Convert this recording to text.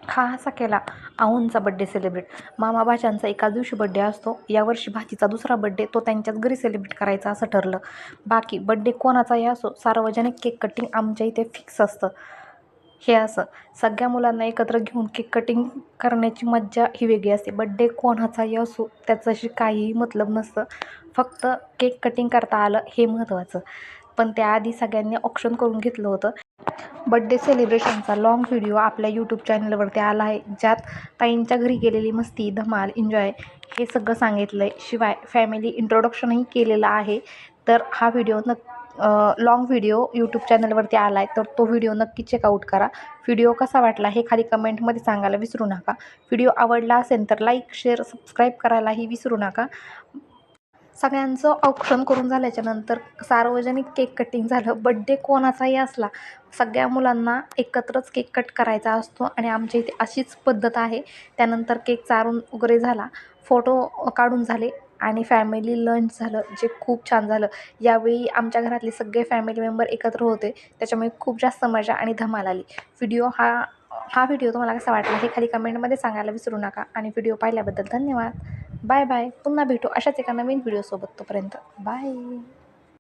हा असा केला आऊंचा बड्डे सेलिब्रेट. मामा भाच्यांचा एकाच दिवशी बड्डे असतो. यावर्षी भाचीचा दुसरा बड्डे तो त्यांच्याच घरी सेलिब्रेट करायचा असं ठरलं. बाकी बड्डे कोणाचाही असो, सार्वजनिक केक कटिंग आमच्या इथे फिक्स असतं. हे असं सगळ्या मुलांना एकत्र घेऊन केक कटिंग करण्याची मज्जा ही वेगळी असते. बड्डे कोणाचाही असो त्याच्याशी काहीही मतलब नसतं, फक्त केक कटिंग करता आलं हे महत्त्वाचं. पण त्याआधी सगळ्यांनी ऑप्शन करून घेतलं होतं. बड्डे सेलिब्रेशनचा लाँग व्हिडिओ आपल्या यूट्यूब चॅनलवरती आला आहे, ज्यात ताईंच्या घरी गेलेली मस्ती, धमाल, एन्जॉय हे सगळं सांगितलं आहे. शिवाय फॅमिली इंट्रोडक्शनही केलेलं आहे. तर हा व्हिडिओ लाँग व्हिडिओ यूट्यूब चॅनलवरती आला आहे, तर तो व्हिडिओ नक्की चेकआउट करा. व्हिडिओ कसा वाटला हे खाली कमेंटमध्ये सांगायला विसरू नका. व्हिडिओ आवडला असेल तर लाईक, शेअर, सबस्क्राईब करायलाही विसरू नका. सगळ्यांचं औक्षण करून झाल्याच्यानंतर सार्वजनिक केक कटिंग झालं. बड्डे कोणाचाही असला, सगळ्या मुलांना एकत्रच केक कट करायचा असतो आणि आमच्या इथे अशीच पद्धत आहे. त्यानंतर केक चारून वगैरे झाला, फोटो काढून झाले आणि फॅमिली लंच झालं, जे खूप छान झालं. यावेळी आमच्या घरातले सगळे फॅमिली मेंबर एकत्र होते, त्याच्यामुळे खूप जास्त मजा आणि धमाल आली. हा व्हिडिओ तुम्हाला कसा वाटला हे खाली कमेंटमध्ये सांगायला विसरू नका आणि व्हिडिओ पाहिल्याबद्दल धन्यवाद. Bye bye. पुन्हा भेटू अशाच एका नवीन व्हिडिओसोबत. तोपर्यंत बाय.